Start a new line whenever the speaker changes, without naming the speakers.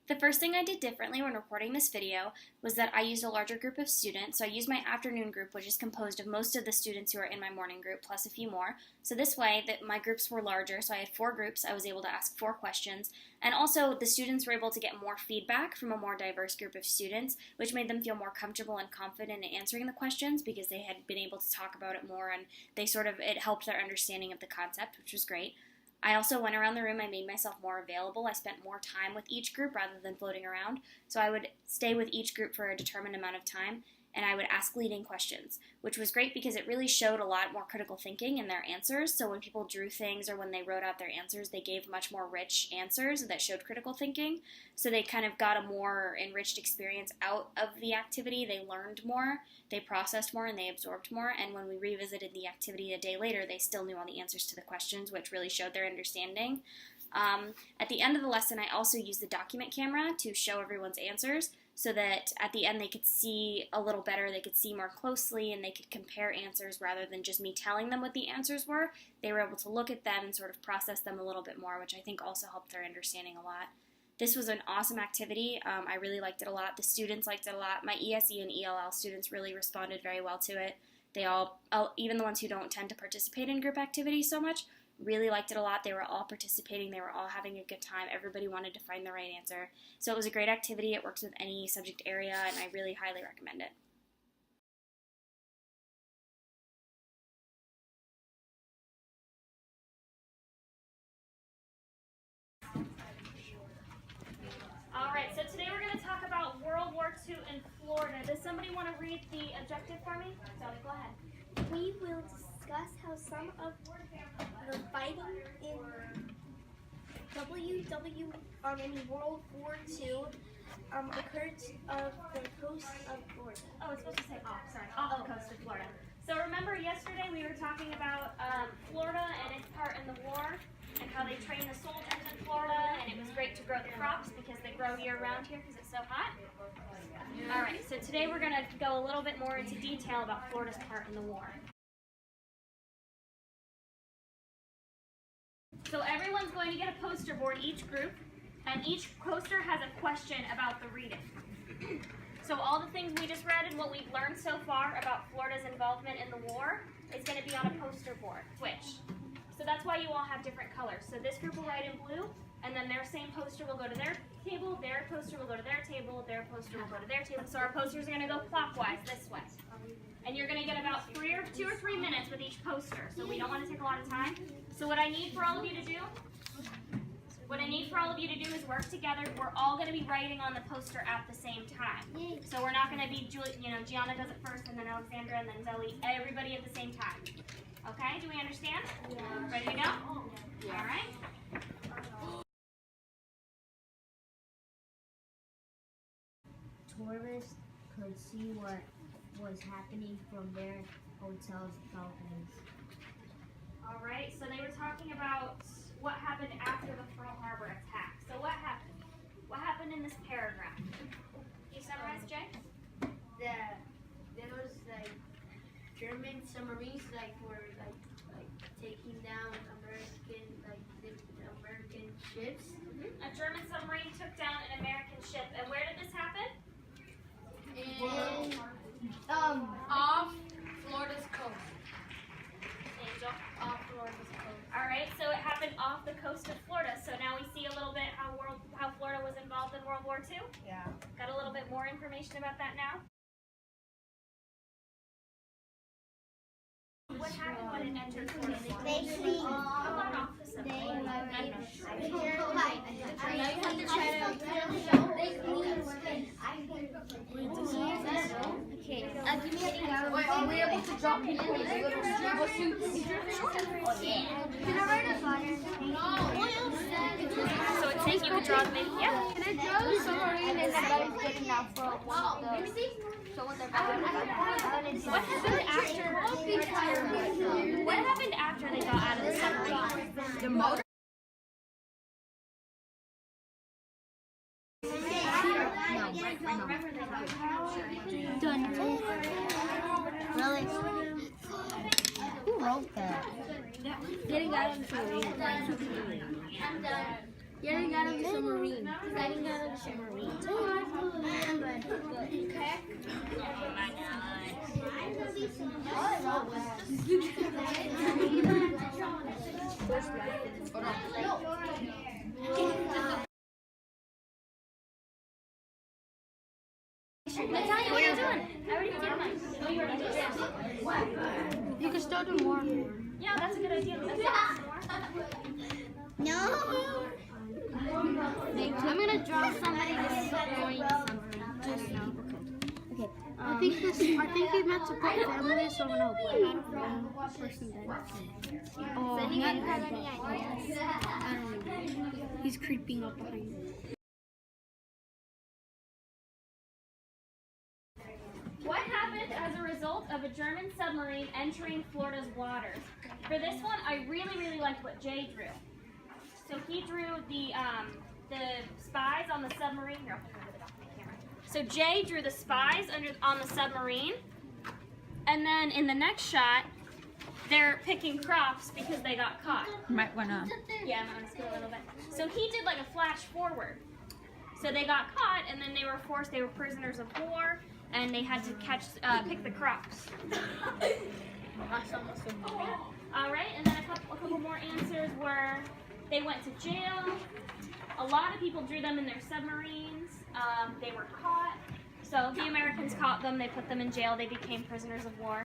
The first thing I did differently when recording this video was that I used a larger group of students. So I used my afternoon group, which is composed of most of the students who are in my morning group, plus a few more. So this way, that my groups were larger, so I had 4 groups. I was able to ask 4 questions. And also, the students were able to get more feedback from a more diverse group of students, which made them feel more comfortable and confident in answering the questions because they had been able to talk about it more, and it helped their understanding of the concept, which was great. I also went around the room. I made myself more available. I spent more time with each group rather than floating around. So I would stay with each group for a determined amount of time, and I would ask leading questions, which was great because it really showed a lot more critical thinking in their answers. So when people drew things or when they wrote out their answers, they gave much more rich answers that showed critical thinking. So they kind of got a more enriched experience out of the activity. They learned more, they processed more, and they absorbed more. And when we revisited the activity a day later, they still knew all the answers to the questions, which really showed their understanding. At the end of the lesson, I also used the document camera to show everyone's answers so that at the end they could see a little better, they could see more closely, and they could compare answers rather than just me telling them what the answers were. They were able to look at them and sort of process them a little bit more, which I think also helped their understanding a lot. This was an awesome activity. I really liked it a lot. The students liked it a lot. My ESE and ELL students really responded very well to it. They all, even the ones who don't tend to participate in group activities so much, really liked it a lot. They were all participating. They were all having a good time. Everybody wanted to find the right answer. So it was a great activity. It works with any subject area, and I really highly recommend it. All right, so today we're going to talk about World War II in Florida. Does somebody want to read the objective for me? Zoe, go ahead.
We will discuss how some of the fighting in World War II occurred off the coast of Florida.
Oh, it's supposed to say off, sorry, off the coast of Florida. So remember yesterday we were talking about Florida and its part in the war and how they train the soldiers in Florida, and it was great to grow the crops because they grow year-round here because it's so hot. All right, so today we're going to go a little bit more into detail about Florida's part in the war. So everyone's going to get a poster board, each group, and each poster has a question about the reading. So all the things we just read and what we've learned so far about Florida's involvement in the war is going to be on a poster board. Switch. So that's why you all have different colors. So this group will write in blue, and then their same poster will go to their table, their poster will go to their table, their poster will go to their table. So our posters are going to go clockwise this way. And you're going to get about 2 or 3 minutes with each poster, so we don't want to take a lot of time. So what I need for all of you to do is work together. We're all going to be writing on the poster at the same time. So we're not going to be, Gianna does it first, and then Alexandra, and then Zoe, everybody at the same time. Okay, do we understand?
Yeah.
Ready to go? Yeah. All right.
Tourists could see what was happening from their hotel's balconies.
All right, so they were talking about what happened after the Pearl Harbor attack. So what happened? What happened in this paragraph? Can you summarize, Jay?
There was German submarines were taking down American ships.
A German submarine took down an American ship, and where did this happen?
Off Florida's coast.
Angel.
Off Florida's coast.
All right, so it happened off the coast of Florida. So now we see a little bit how Florida was involved in World War II.
Yeah.
Got a little bit more information about that now. What happened when it entered Florida?
Wait, are we able to drop people in these little scuba suits?
Oh yeah. Can I write a flyer?
So it's saying you could draw the baby. Yeah.
Can I draw the submarine and everybody's getting out from so when they're back?
What happened after they got out of the submarine?
The motor?
Done. Really? Who wrote that? Getting out of the submarine.
Getting out of the submarine. Getting out of the submarine.
Natalia, what are you doing? I already did mine. Oh, you already did it?
You can still do more.
Yeah, that's a good idea.
No.
I'm gonna draw somebody that's going something. Okay. I think he meant to put family, so I'm gonna put person then. Oh,
Does anyone have any ideas?
I don't know. He's creeping up behind me.
What happened as a result of a German submarine entering Florida's waters? For this one, I really liked what Jay drew. So he drew the spies on the submarine. Here, I'll put it over the camera. So Jay drew the spies on the submarine, and then in the next shot, they're picking crops because they got caught.
You might want to.
Yeah, I'm gonna scoot a little bit. So he did like a flash forward. So they got caught, and then they were prisoners of war, and they had to pick the crops. All right, and then a couple more answers were they went to jail. A lot of people drew them in their submarines. They were caught. So the Americans caught them. They put them in jail. They became prisoners of war.